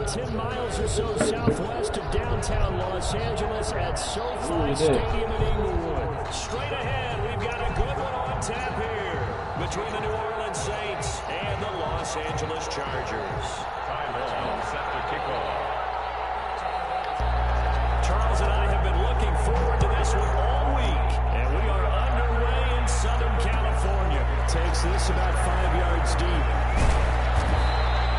about 10 miles or so southwest of downtown Los Angeles at SoFi Stadium in Inglewood. Straight ahead, we've got a good one on tap here between the New Orleans Saints and the Los Angeles Chargers. Timeout set to kickoff. Charles and I have been looking forward to this one all week, and we are underway in Southern California. Takes this about 5 yards deep.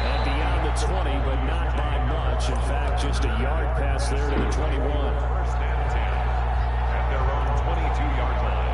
And beyond the 20, but not by much. In fact, just a yard pass there to the 21. First and 10 at their own 22-yard line.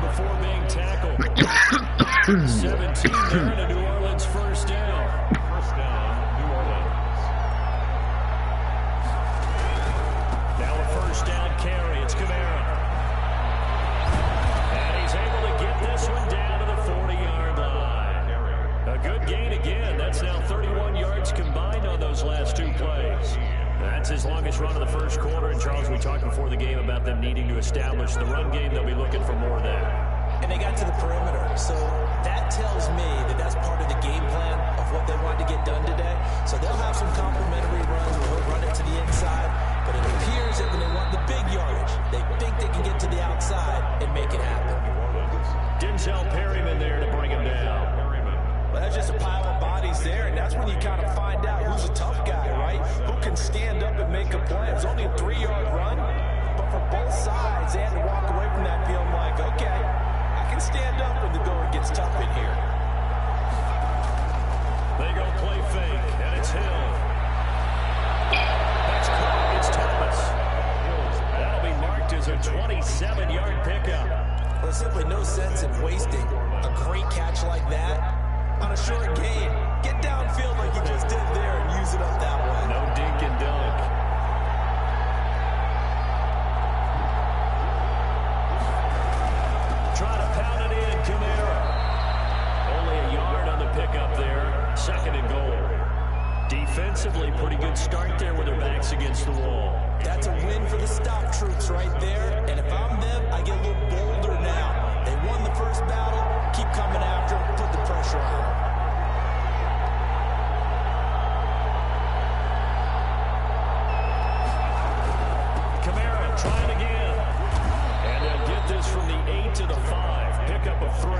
Before being tackled. 17 there and a New Orleans first down. First down, New Orleans. Now a first down carry. It's Kamara. And he's able to get this one down to the 40-yard line. A good gain again. That's now 31 yards combined on those last two plays. That's his longest run of the first quarter. And, Charles, we talked before the game about them needing to establish the run game. They'll be looking for more of that. And they got to the perimeter. So that tells me that that's part of the game plan of what they want to get done today. So they'll have some complementary runs where they'll run it to the inside. But it appears that when they want the big yardage, they think they can get to the outside and make it happen. Denzel Perryman there to bring him down. Well, that's just a pile of bodies there, and that's when you kind of find out who's a tough guy, right? Who can stand up and make a play. It's only a 3-yard run, but for both sides, they had to walk away from that feeling like, okay, I can stand up when the going gets tough in here. They go play fake, and it's Hill. That's caught. It's Thomas. That'll be marked as a 27-yard pickup. There's simply no sense in wasting a great catch like that on a short gain. Get downfield like you just did there and use it up that way. No dink and dunk. Try to pound it in, Kamara. Only a yard on the pickup there. Second and goal. Defensively, pretty good start there with their backs against the wall. That's a win for the stop troops right there. And if I'm them, I get a little bolder now. They won the first battle. Keep coming after them. Put the pressure on them. Kamara trying again. And they'll get this from the 8 to the 5. Pickup of 3.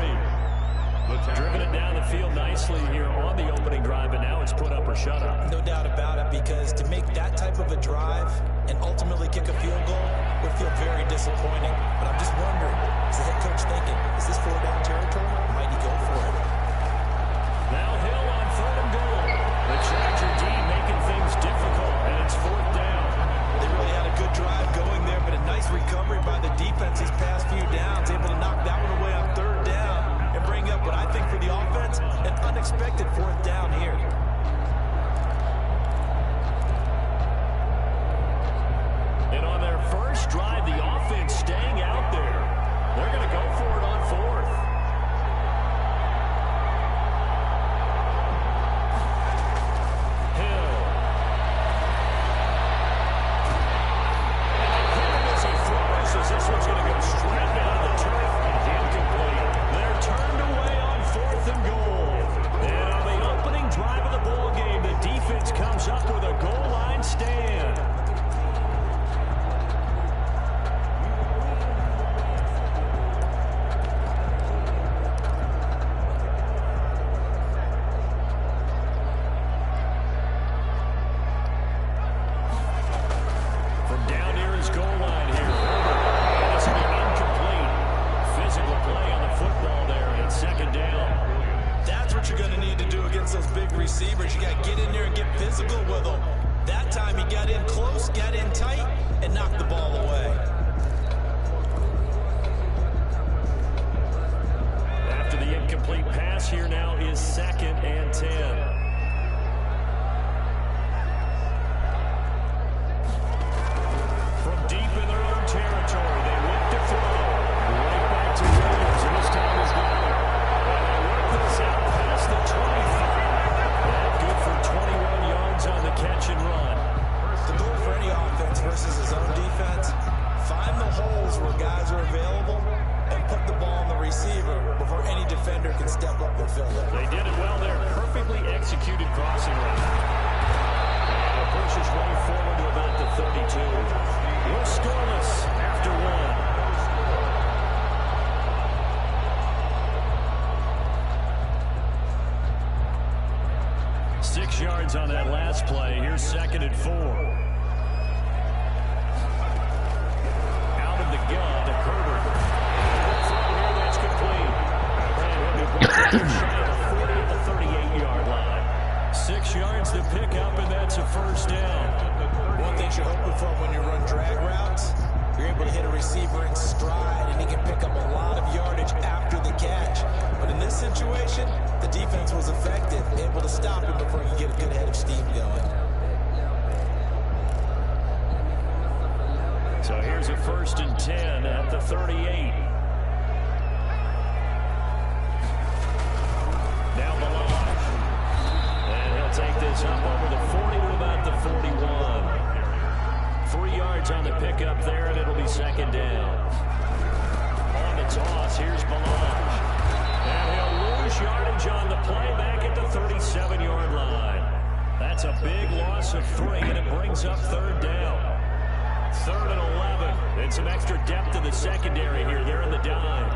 Driven it down the field nicely here on the opening drive, and now it's put up or shut up. No doubt about it, because to make that type of a drive and ultimately kick a field goal would feel very disappointing. But I'm just wondering, is the head coach thinking, is this 4-down territory? Might he go for it? Now Hill on 3rd and goal. The Charger D making things difficult, and it's 4th down. They really had a good drive going there, but a nice recovery by the defense these past few downs, able to knock that one away on 3rd down and bring up what I think for the offense, an unexpected 4th down here. And on their first drive, the offense staying out there. They're going to go for it on 4th. incomplete pass here now is 2nd and 10. From deep in their own territory, they look to throw. Right back to Williams, and this time he's got it. And they work this out past the 25. Good for 21 yards on the catch and run. The goal for any offense versus his own defense, find the holes where guys are available and put the ball on the receiver before any defender can step up and fill it. They did it well there. Perfectly executed crossing route. And it pushes way forward to about the 32. We're scoreless after one. Six yards on that last play. Here's 2nd and 4. Out of the gun to Herbert. Here, that's complete. And he'll be brought to shy of the 40 at the 38-yard line. 6 yards to pick up, and that's a first down. One thing you're hoping for when you run drag routes, you're able to hit a receiver in stride, and he can pick up a lot of yardage after the catch. But in this situation, the defense was effective, able to stop him before he could get a good head of steam going. So here's a 1st and 10 at the 38. Now Melange. And he'll take this up over the 40 to about the 41. 3 yards on the pickup there, and it'll be 2nd down. On the toss, here's Melange. And he'll lose yardage on the play back at the 37-yard line. That's a big loss of 3, and it brings up 3rd down. 3rd and 11. And some extra depth in the secondary here. They're in the dime.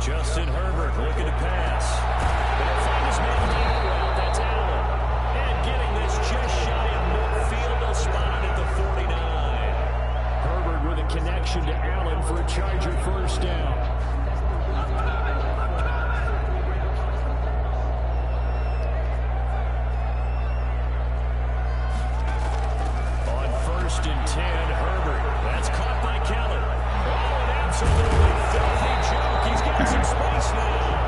Justin Herbert looking to pass. And he'll find his man down route. That's Allen. And getting this just shy of midfield. They'll spot it at the 49. Herbert with a connection to Allen for a Charger first down. On 1st and 10, Herbert. That's caught by Kelly. Oh, an absolutely filthy joke. He's got some space now.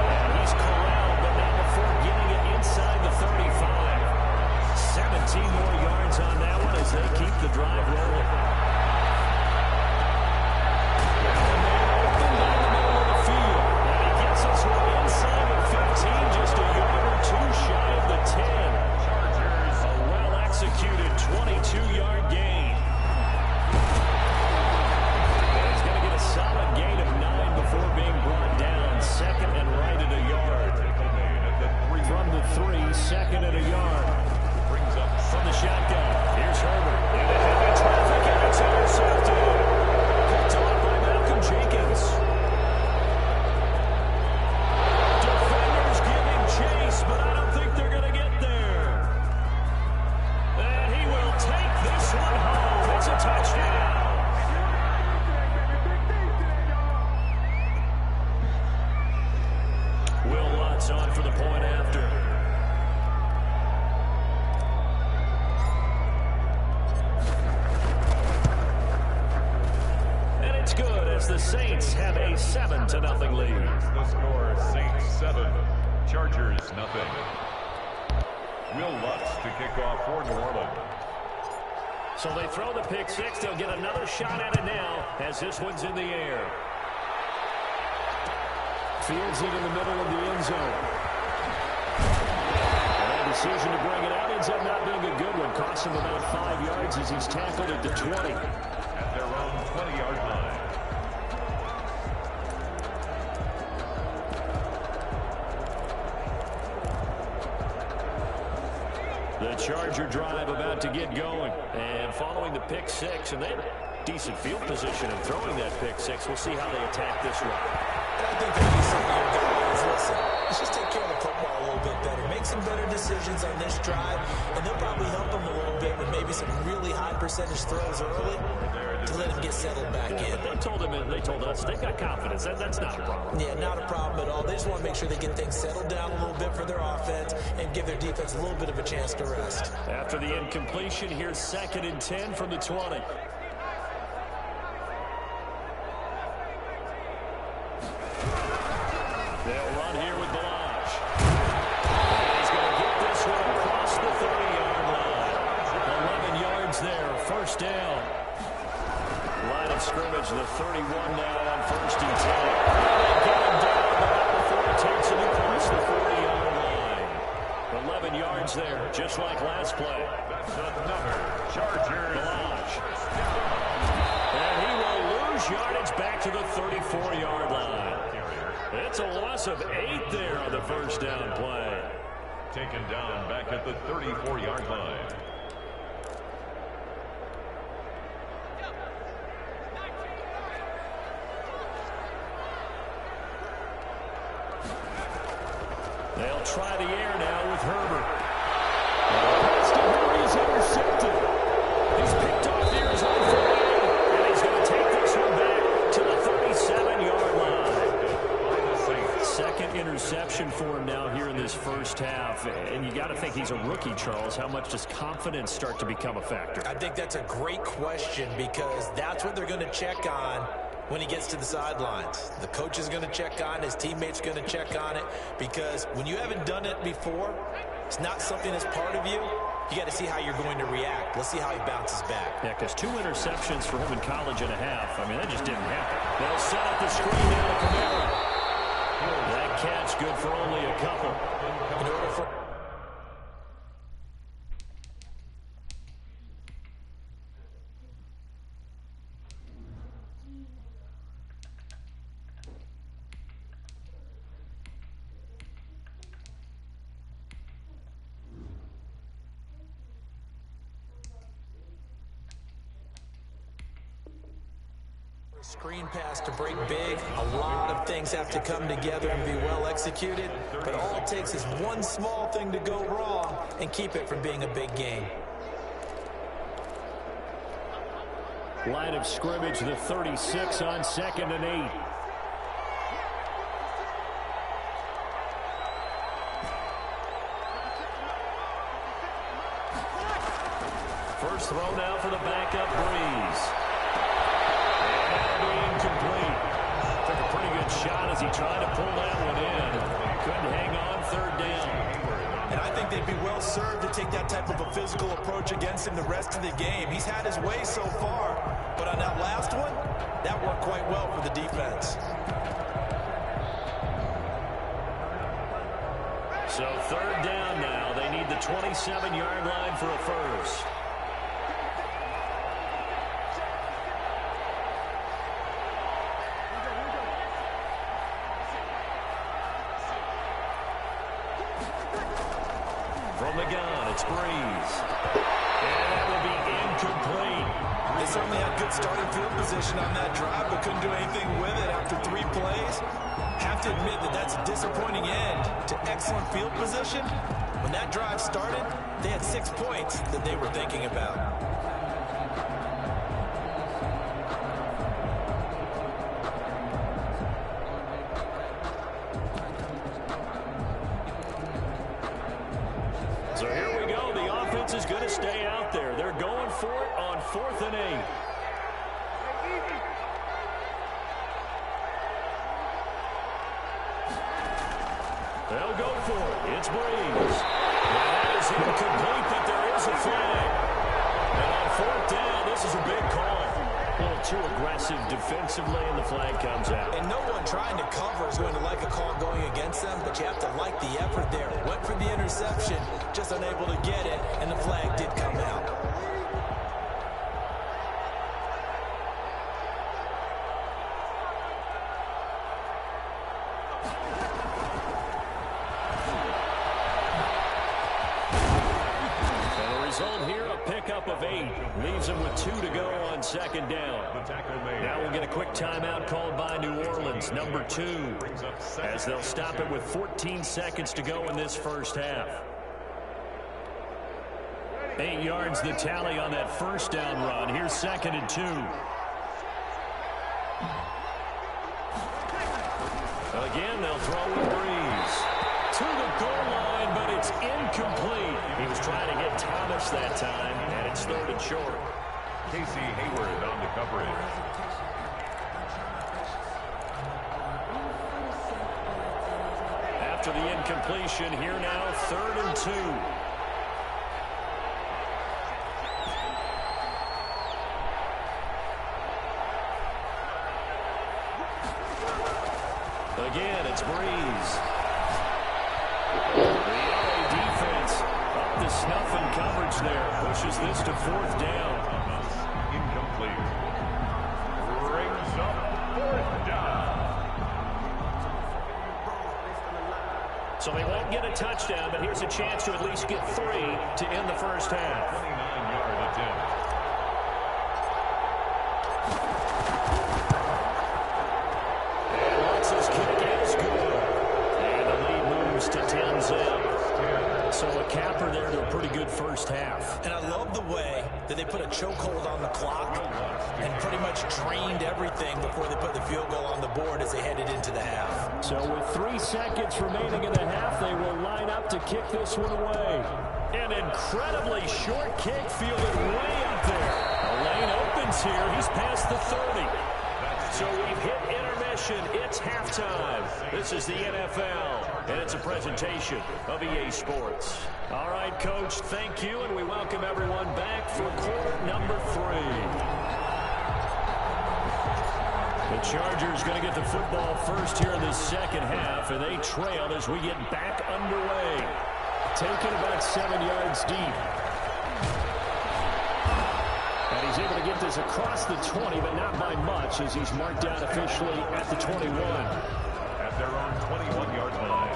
And he's corralled, but not before getting it inside the 35. 17 more yards on that one as they keep the drive rolling. Allen made open down the middle of the field. And he gets us one inside the 15, just a yard or 2 shy of the 10. A well-executed 22-yard gain. And he's going to get a solid gain of 9 before being brought down. 2nd and right at a yard. From the 3, 2nd and a yard. From the shotgun, here's Herbert. In the heavy traffic, and it's intercepted. Picked off by Malcolm Jenkins. Defenders giving chase, but I don't think they're going to get there. And he will take this one home. It's a touchdown. Will Lutz on for the point after. Good as the Saints have a 7-0 lead. The score, Saints 7, Chargers 0. Will Lutz to kick off for New Orleans. So they throw the pick 6. They'll get another shot at it now as this one's in the air. Fields it in the middle of the end zone. And a decision to bring it out ends up not being a good one. Costs him about 5 yards as he's tackled at the 20. At their own 20-yard line. The Charger drive about to get going. And following the pick 6, and they have decent field position in throwing that pick 6. We'll see how they attack this one. And I think the key thing here, guys, listen, let's just take care of the football a little bit better. Make some better decisions on this drive, and they'll probably help them a little bit with maybe some really high percentage throws early to let him get settled back in. They told us they've got confidence. That's not a problem. Yeah, not a problem at all. They just want to make sure they get things settled down a little bit for their offense and give their defense a little bit of a chance to rest. After the incompletion, here's 2nd and 10 from the 20. They'll run here with Balaj. He's going to get this one across the 30-yard line. 11 yards there, first down. Line of scrimmage, the 31 now on 1st and 10. They get him down, but not before it takes him across the 40-yard line. 11 yards there, just like last play. That's another Chargers. Balaj. And he will lose yardage back to the 34-yard line. It's a loss of 8 there on the first down play. Taken down back at the 34-yard line. They'll try the air now with Herbert. Pass to Herbert is intercepted. He's picked off near his own 40, and he's going to take this one back to the 37-yard line. Second interception for him now here in this first half. And you got to think he's a rookie, Charles. How much does confidence start to become a factor? I think that's a great question because that's what they're going to check on when he gets to the sidelines. The coach is going to check on it. His teammates are going to check on it because when you haven't done it before, it's not something that's part of you. You got to see how you're going to react. Let's see how he bounces back. Yeah, because 2 interceptions for him in college and a half. I mean, that just didn't happen. They'll set up the screen now to Kamara. That catch good for only a couple. In order for screen pass to break big, a lot of things have to come together and be well executed, but all it takes is one small thing to go wrong and keep it from being a big game. Line of scrimmage, the 36 on 2nd and 8. First throw now for the backup Breeze. Incomplete. Took a pretty good shot as he tried to pull that one in. Couldn't hang on, 3rd down. And I think they'd be well served to take that type of a physical approach against him the rest of the game. He's had his way so far, but on that last one, that worked quite well for the defense. So 3rd down now. They need the 27-yard line for a first. From the gun, it's Breeze. And that will be incomplete. They certainly had good starting field position on that drive, but couldn't do anything with it after 3 plays. Have to admit that that's a disappointing end to excellent field position. When that drive started, they had 6 points that they were thinking about. So here we go. The offense is going to stay out there. They're going for it on 4th and 8. They'll go for it. It's Breeze. That is incomplete, but there is a flag. And on 4th down, this is a big call. A little too aggressive defensively, and the flag comes out. And no one trying to cover is going to like a call going against them, but you have to like the effort there. Went for the interception, just unable to get it, and the flag did come out. Of 8. Leaves them with 2 to go on 2nd down. Now we'll get a quick timeout called by New Orleans, number 2, as they'll stop it with 14 seconds to go in this first half. 8 yards the tally on that first down run. Here's 2nd and 2. Again, they'll throw with Breeze. To the goal line, but it's incomplete. He was trying to get Thomas that time, and it's 3rd and short. Casey Hayward on the coverage. after the incompletion. Here now, 3rd and 2. Again, it's Breeze. The LA defense up to snuff in coverage there. Pushes this to 4th down. Incomplete. Brings up 4th down. So they won't get a touchdown, but here's a chance to at least get 3 to end the first half. 29-yard attempt. To 10-zip. So a capper there to a pretty good first half. And I love the way that they put a chokehold on the clock and pretty much drained everything before they put the field goal on the board as they headed into the half. So with 3 seconds remaining in the half, they will line up to kick this one away. An incredibly short kick fielded way up there. A lane opens here. He's past the 30. So we've hit intermission. It's halftime. This is the NFL, and it's a presentation of EA Sports. All right, Coach, thank you, and we welcome everyone back for quarter number 3. The Chargers going to get the football first here in the second half, and they trail as we get back underway. Taken about 7 yards deep. And he's able to get this across the 20, but not by much, as he's marked down officially at the 21. At their own 21-yard line.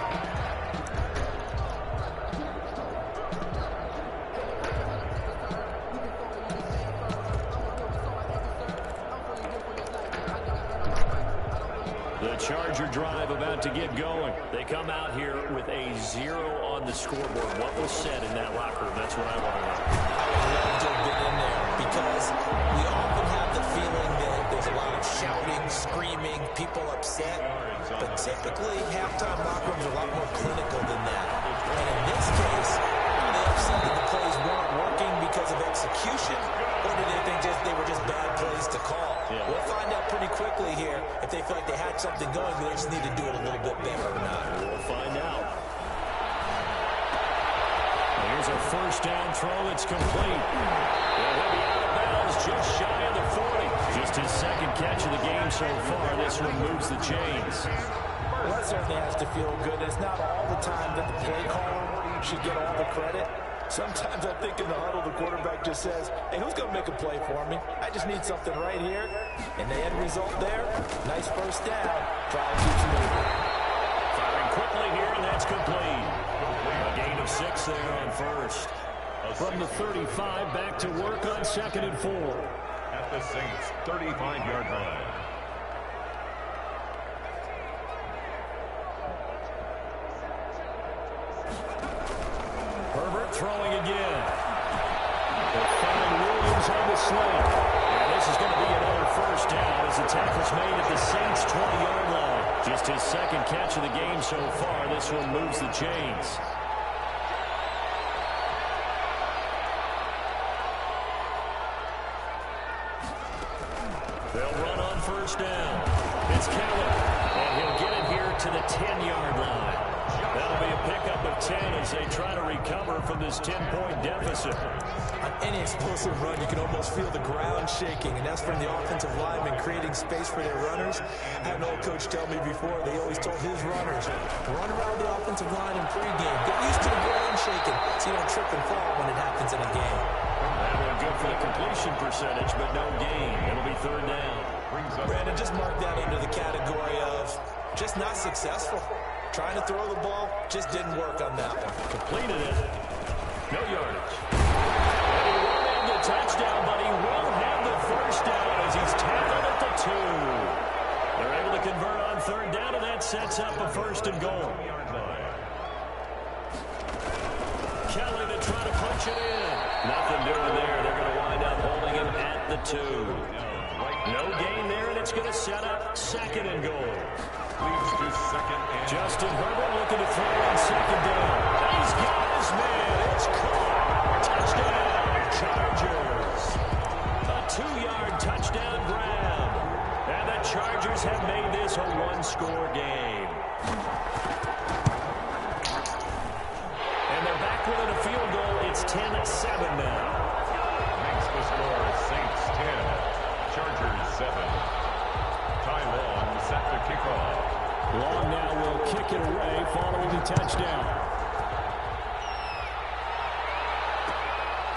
The Charger drive about to get going. They come out here with a 0 on the scoreboard. What was said in that locker room? That's what I want to know. I would love to have been in there because we often have the feeling that there's a lot of shouting, screaming, people upset. But typically, halftime locker rooms are a lot more clinical than that. And in this case, are they upset that the plays weren't working because of execution? Or do they think they were just bad plays to call? Yeah. We'll find out pretty quickly here if they feel like they had something going, but they just need to do it a little bit better or not. We'll find out. Here's a first down throw that's complete. He'll be out of bounds just shy of the 40. Just his second catch of the game so far. This one moves the chains. Well, that certainly has to feel good. It's not all the time that the play caller should get all the credit. Sometimes I think in the huddle, the quarterback just says, hey, who's going to make a play for me? I just need something right here. And the end result there, nice first down. Drive keeps moving. Firing quickly here, and that's complete. A gain of 6 there on first. From the 35, back to work on 2nd and 4. At the Saints' 35-yard line. Herbert throwing again. They'll find Williams on the sling. And this is going to be another first down as the tackle's made at the Saints' 20-yard line. Just his second catch of the game so far. This one moves the chains. They'll run on first down. It's Kelly. And he'll get it here to the 10-yard line. That'll be a pickup of 10 as they try to recover from this 10-point deficit. On any explosive run, you can almost feel the ground shaking, and that's from the offensive linemen creating space for their runners. I had an old coach tell me before, they always told his runners, run around the offensive line in pregame. Get used to the ground shaking so you don't trip and fall when it happens in a game. That one good for the completion percentage, but no gain. It'll be 3rd down. Brandon, just mark that under the category of just not successful. Trying to throw the ball, just didn't work on that one. Completed it. No yardage. And he won't have the touchdown, but he will have the first down as he's tackled at the 2. They're able to convert on 3rd down, and that sets up a 1st and goal. Kelly to try to punch it in. Nothing doing there. They're going to wind up holding him at the 2. No gain there, and it's going to set up 2nd and goal. Justin Herbert looking to throw on 2nd down. He's got his man. It's caught. Touchdown, Chargers. A 2-yard touchdown grab. And the Chargers have made this a 1-score game. kick it away following the touchdown.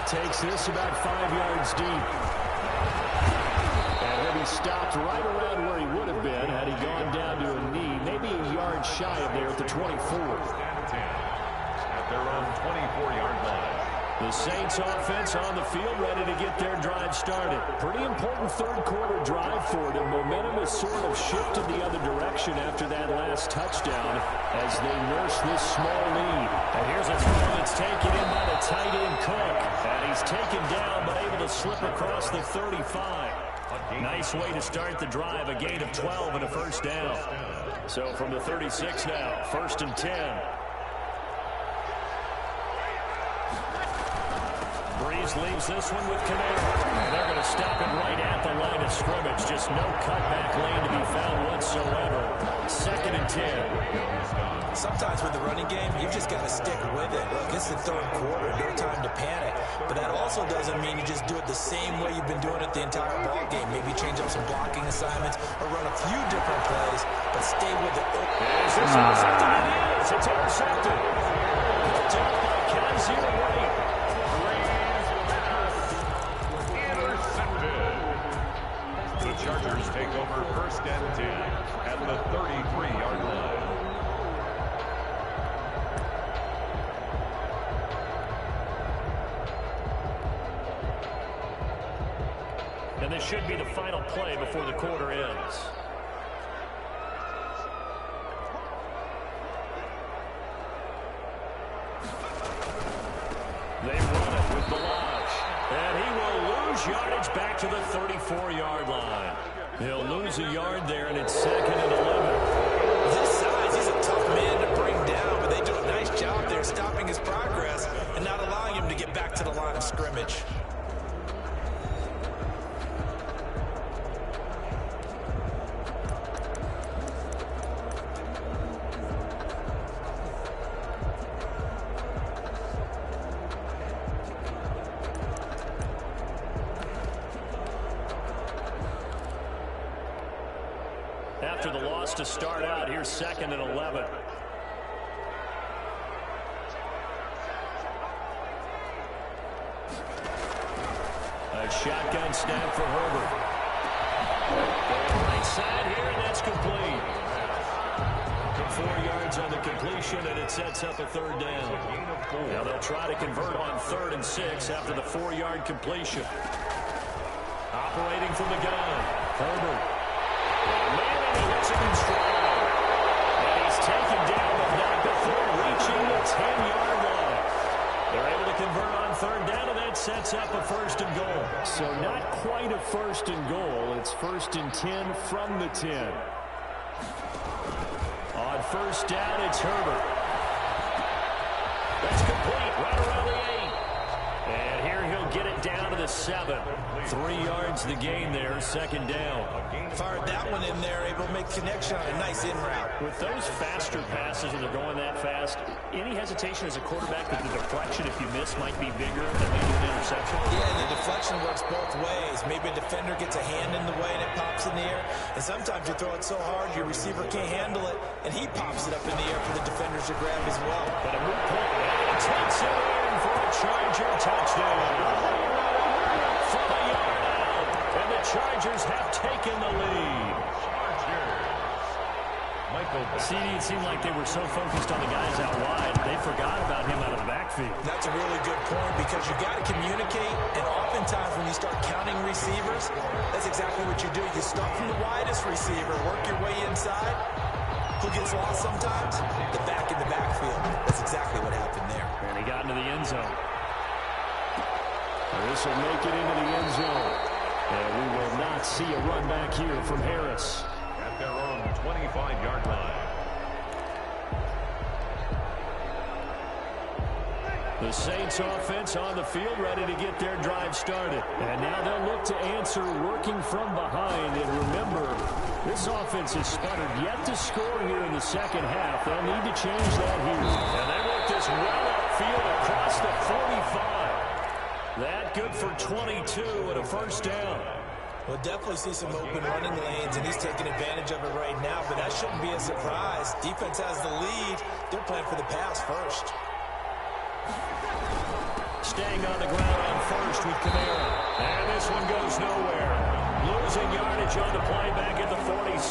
Takes this about 5 yards deep. And he'll be stopped right around where he would have been had he gone down to a knee, maybe a yard shy of there at the 24. At their own 24-yard line. The Saints offense on the field ready to get their drive started. Pretty important third quarter drive for them. Momentum has sort of shifted the other direction after that last touchdown as they nurse this small lead. And here's a throw that's taken in by the tight end Cook. And he's taken down but able to slip across the 35. Nice way to start the drive. A gain of 12 and a first down. So from the 36 now, 1st and 10. Breeze leaves this one with Camaro. And they're going to stop it right at the line of scrimmage. Just no cutback lane to be found whatsoever. 2nd and 10. Sometimes with the running game, you just got to stick with it. Look, it's the third quarter. No time to panic. But that also doesn't mean you just do it the same way you've been doing it the entire ball game. Maybe change up some blocking assignments or run a few different plays, but stay with it. Is this intercepted? It is. It's intercepted. Picked up by Kaiser White. The Chargers take over 1st and 10 at the 33-yard line. And this should be the final play before the quarter ends. They run it with Balaj. And he will lose yardage back to the 34-yard line. He'll lose a yard there, and it's 2nd and 11. His size, he's a tough man to bring down, but they do a nice job there stopping his progress and not allowing him to get back to the line of scrimmage. After the loss to start out, here's 2nd and 11. A shotgun snap for Herbert. Right side here, and that's complete. 4 yards on the completion, and it sets up a 3rd down. Now they'll try to convert on 3rd and 6 after the 4-yard completion. Operating from the gun, Herbert. He hits it in stride. And he's taken down, but not before reaching the 10-yard line. They're able to convert on 3rd down, and that sets up a 1st and goal. So not quite a 1st and goal. It's 1st and 10 from the 10. On 1st down, it's Herbert. That's complete right around the 8. And here he'll get it down to the 7. 3 yards the gain there, 2nd down. Fired that one in there, able to make connection on a nice in route. With those faster passes when they're going that fast, any hesitation as a quarterback that the deflection, if you miss, might be bigger than maybe an interception? Yeah, the deflection works both ways. Maybe a defender gets a hand in the way and it pops in the air. And sometimes you throw it so hard your receiver can't handle it, and he pops it up in the air for the defenders to grab as well. But a good point. And takes it in for a Charger touchdown. From a yard out, and the Chargers have taken the lead. CD, it seemed like they were so focused on the guys out wide, they forgot about him out of the backfield. That's a really good point because you got to communicate, and oftentimes when you start counting receivers, that's exactly what you do. You start from the widest receiver, work your way inside. Who gets lost sometimes? The back in the backfield. That's exactly what happened there. And he got into the end zone. This will make it into the end zone. And we will not see a run back here from Harris. At their own 25-yard line. The Saints offense on the field ready to get their drive started. And now they'll look to answer working from behind. And remember, this offense has sputtered yet to score here in the second half. They'll need to change that here. And they work this well upfield across the 45. That good for 22 and a 1st down. We'll definitely see some open running lanes, and he's taking advantage of it right now, but that shouldn't be a surprise. Defense has the lead. They're playing for the pass first. Staying on the ground on first with Kamara. And this one goes nowhere. Losing yardage on the play back at the 46.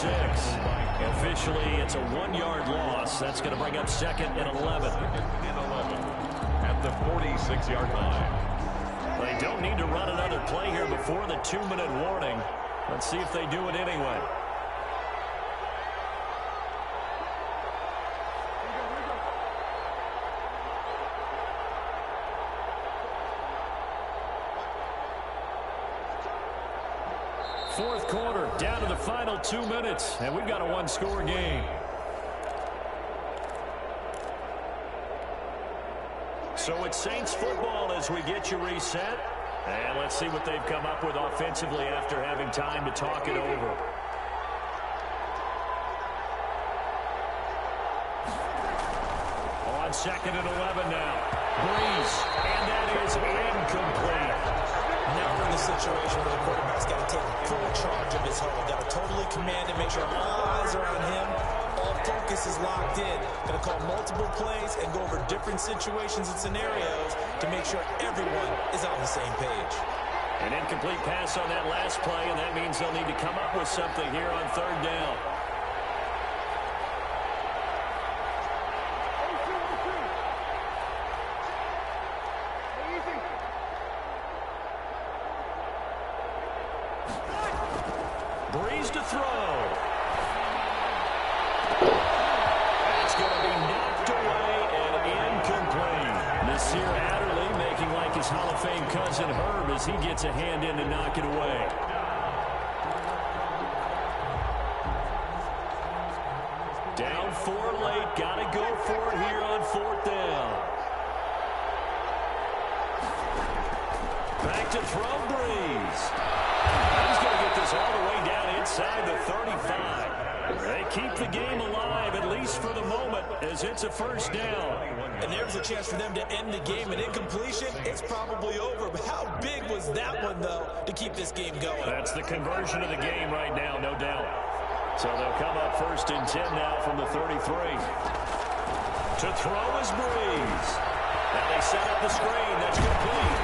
Officially, it's a 1-yard loss. That's going to bring up 2nd and 11. At the 46-yard line. They don't need to run another play here before the 2-minute warning. Let's see if they do it anyway. Fourth quarter, down to the final 2 minutes, and we've got a 1-score game. So it's Saints football as we get you reset. And let's see what they've come up with offensively after having time to talk it over. On 2nd and 11 now. Breeze, and that is incomplete. Now we're in the situation where the quarterback's got to take full charge of his huddle. Got to totally command it, make sure all eyes are on him. All focus is locked in. Going to call multiple plays and go over different situations and scenarios to make sure everyone is on the same page. An incomplete pass on that last play, and that means they'll need to come up with something here on 3rd down. Breeze to throw. That's going to be knocked away and incomplete. Nasir Adderley making like his Hall of Fame cousin Herb as he gets a hand in to knock it away. Down 4 late. Got to go for it here on 4th down. Back to throw, Breeze. He's going to get this all the way down inside the 35. They keep the game alive, at least for the moment, as it's a 1st down. And there's a chance for them to end the game. An incompletion, it's probably over. But how big was that one, though, to keep this game going? That's the conversion of the game right now, no doubt. So they'll come up 1st and 10 now from the 33. To throw is Breeze. And they set up the screen. That's complete.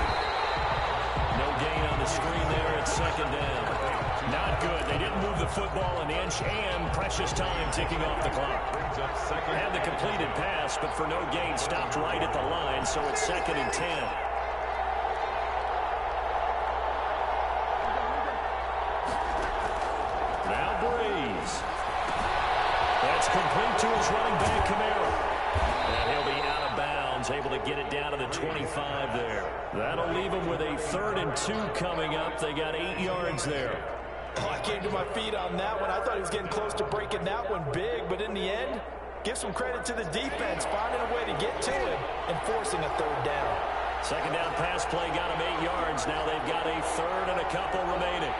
No gain on the screen there at 2nd down. Not good. They didn't move the football an inch, and precious time ticking off the clock. Had the completed pass, but for no gain, stopped right at the line, so it's 2nd and 10. Now Breeze. That's complete to his running back, Kamara. And he'll be out of bounds, able to get it down to the 25 there. That'll leave him with a 3rd and 2 coming up. They got 8 yards there. Oh, I came to my feet on that one. I thought he was getting close to breaking that one big, but in the end, give some credit to the defense, finding a way to get to him and forcing a 3rd down. 2nd down pass play got him 8 yards. Now they've got a 3rd and a couple remaining.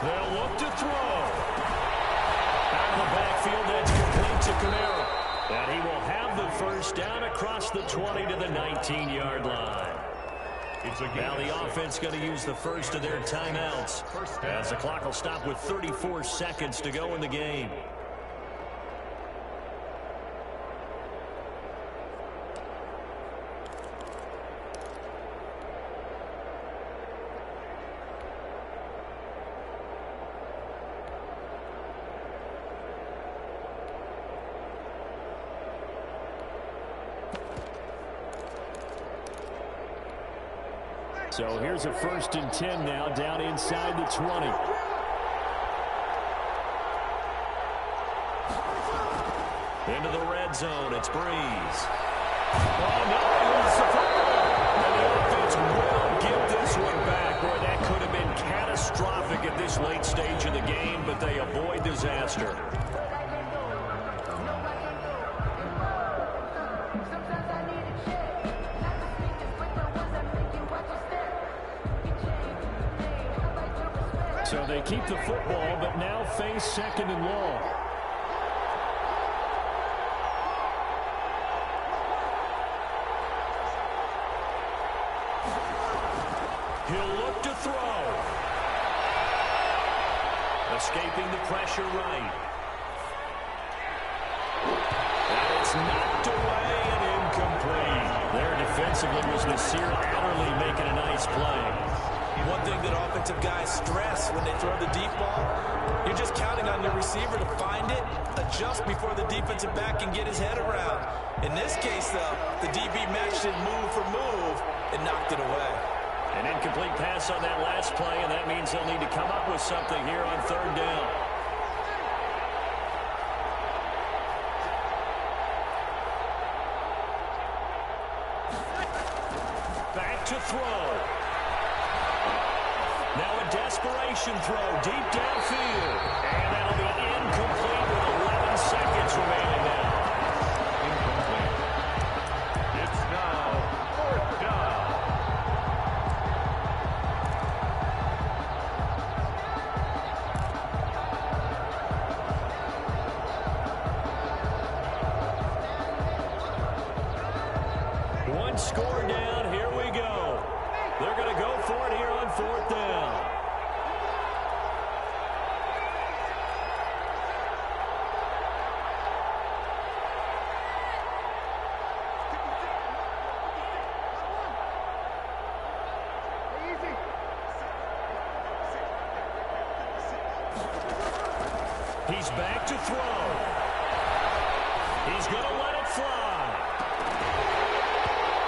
They'll look to throw. Out of the backfield, that's complete to Kamara. And he will have the 1st down across the 20 to the 19-yard line. Now the offense going to use the first of their timeouts as the clock will stop with 34 seconds to go in the game. So here's a 1st and 10 now, down inside the 20. Into the red zone, it's Breeze. Oh, no, he loses the football. And the offense will give this one back, where that could have been catastrophic at this late stage of the game, but they avoid disaster. So they keep the football, but now face 2nd and long. Escaping the pressure right. And it's knocked away and incomplete. There defensively was Nasir Adderley making a nice play. One thing that offensive guys stress when they throw the deep ball, you're just counting on your receiver to find it, adjust before the defensive back can get his head around. In this case, though, the DB matched it move for move and knocked it away. An incomplete pass on that last play, and that means they'll need to come up with something here on third down. Back to throw. Now a desperation throw deep downfield. And that'll be incomplete with 11 seconds remaining now. Incomplete. It's now fourth down. One score down. Here we go. They're going to go for it here on fourth down. He's back to throw. He's going to let it fly.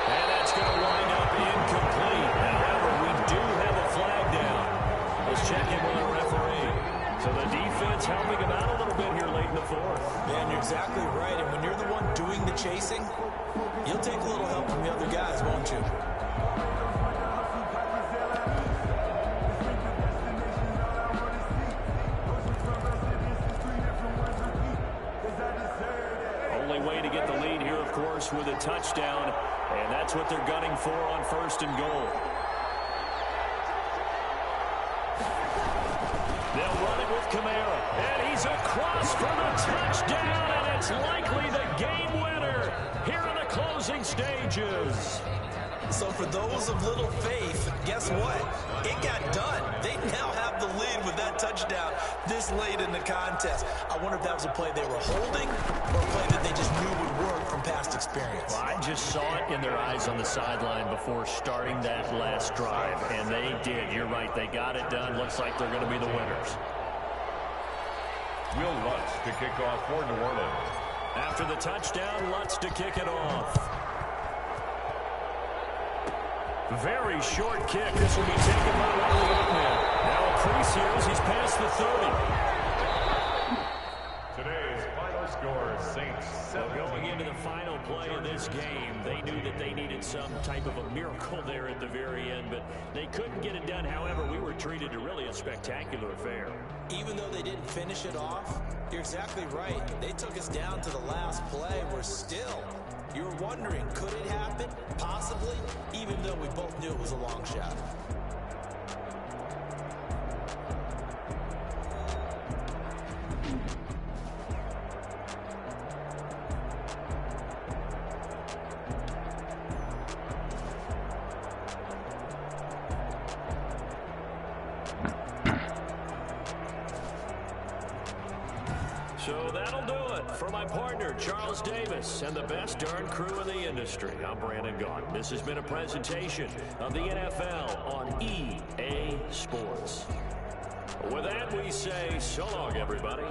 And that's going to wind up incomplete. However, we do have a flag down. Let's check in with our referee. So the defense helping him out a little bit here late in the fourth. Man, you're exactly right. And when you're the one doing the chasing, you'll take a little help from the other guys, won't you? Only way to get the lead here, of course, with a touchdown. And that's what they're gunning for on first and goal. They'll run it with Kamara. And he's across for the touchdown. And it's likely the game winner here in the closing stages. So for those of little faith, guess what? It got done. They now have the lead with that touchdown this late in the contest. I wonder if that was a play they were holding or a play that they just knew would work from past experience. Well, I just saw it in their eyes on the sideline before starting that last drive, and they did. You're right. They got it done. Looks like they're going to be the winners. Will Lutz to kick off for New Orleans. After the touchdown, Lutz to kick it off. Very short kick. This will be taken by Riley Oatman. Now a crease here as he's past the 30. Today's final score, Saints 7. Going into the final play of this game, they knew that they needed some type of a miracle there at the very end, but they couldn't get it done. However, we were treated to really a spectacular affair. Even though they didn't finish it off, you're exactly right. They took us down to the last play. We're still... You were wondering, could it happen? Possibly, even though we both knew it was a long shot. So that'll do it for my partner, Charles Davis, and the best darn crew in the industry. I'm Brandon Gaudin. This has been a presentation of the NFL on EA Sports. With that, we say so long, everybody.